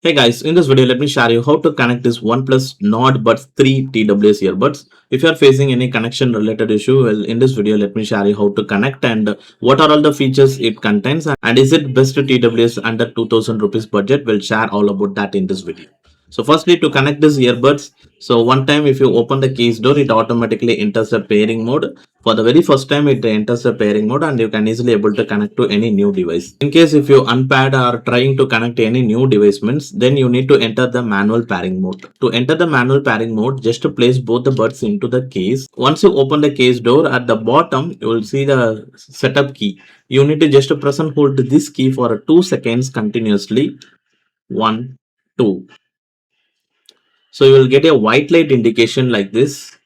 Hey guys, in this video, let me share you how to connect this OnePlus Nord Buds 3 TWS earbuds. If you are facing any connection related issue, well, in this video, let me share you how to connect and what are all the features it contains and is it best to TWS under 2000 rupees budget. We'll share all about that in this video. So firstly, to connect this earbuds, so one time if you open the case door, it automatically enters the pairing mode. For the very first time, it enters the pairing mode and you can easily able to connect to any new device. In case if you unpaired or trying to connect any new device means, then you need to enter the manual pairing mode. To enter the manual pairing mode, just to place both the buds into the case. Once you open the case door, at the bottom, you will see the setup key. You need to just press and hold this key for 2 seconds continuously. 1, 2. So you will get a white light indication like this.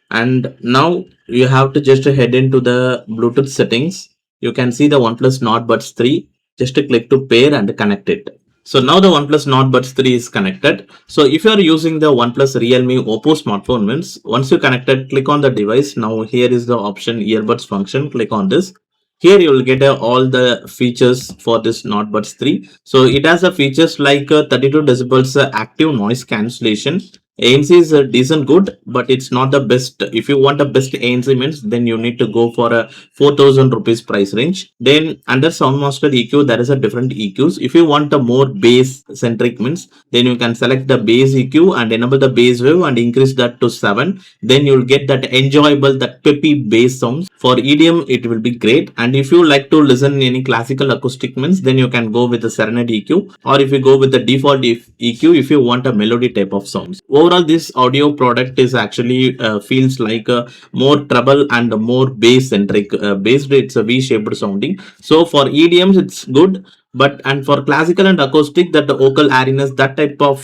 And now you have to just head into the Bluetooth settings. You can see the OnePlus Nord Buds 3. Just click to pair and connect it. So now the OnePlus Nord Buds 3 is connected. So if you are using the OnePlus Realme Oppo smartphone means, once you connected, click on the device. Now here is the option earbuds function. Click on this. Here you will get all the features for this Nord Buds 3. So it has a features like 32 decibels active noise cancellation. ANC is a decent good, but it's not the best. If you want the best ANC means, then you need to go for a 4000 rupees price range. Then under Soundmaster EQ, there is a different EQs. If you want a more bass centric means, then you can select the bass EQ and enable the bass wave and increase that to 7. Then you'll get that enjoyable, that peppy bass sounds. For EDM, it will be great. And if you like to listen any classical acoustic means, then you can go with the Serenade EQ, or if you go with the default EQ, if you want a melody type of sounds. Overall, this audio product is actually feels like a more treble and more bass centric. Based, it's a V-shaped sounding. So for EDMs, it's good. But and for classical and acoustic, that the vocal airiness, that type of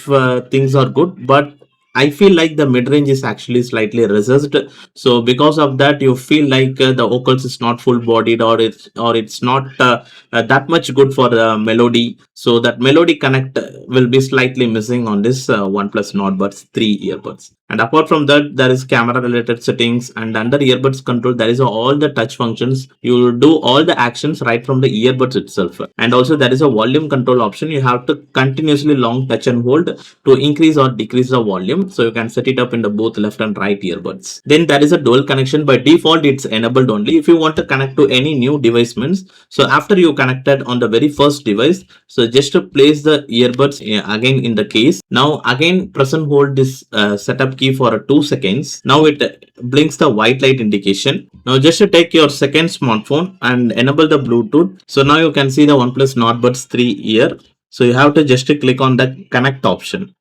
things are good. But I feel like the mid range is actually slightly recessed, so because of that, you feel like the vocals is not full bodied, or it's not that much good for the melody. So that melody connect will be slightly missing on this OnePlus Nord Buds 3 earbuds. And apart from that, there is camera related settings, and under earbuds control, there is all the touch functions. You will do all the actions right from the earbuds itself. And also there is a volume control option. You have to continuously long touch and hold to increase or decrease the volume. So you can set it up in the both left and right earbuds. Then there is a dual connection. By default, it's enabled only. If you want to connect to any new device means, so after you connected on the very first device, so just to place the earbuds again in the case. Now again press and hold this setup key for 2 seconds. Now it blinks the white light indication. Now just to take your second smartphone and enable the Bluetooth. So now you can see the OnePlus Nord Buds 3 here. So you have to just click on the connect option.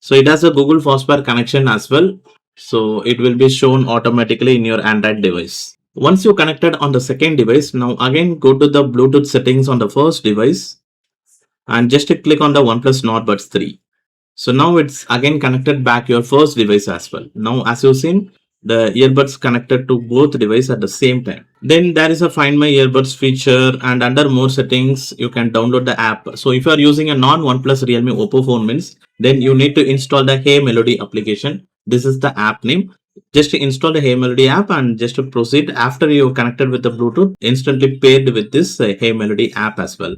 So it has a Google Fastpair connection as well. So it will be shown automatically in your Android device. Once you connected on the second device, now again go to the Bluetooth settings on the first device and just click on the OnePlus Nord Buds 3. So now it's again connected back your first device as well. Now as you've seen, the earbuds connected to both devices at the same time. Then there is a Find My Earbuds feature, and under more settings, you can download the app. So if you are using a non-OnePlus Realme Oppo phone means, then you need to install the Hey Melody application. This is the app name. Just install the Hey Melody app and just to proceed. After you connected with the Bluetooth, instantly paired with this Hey Melody app as well.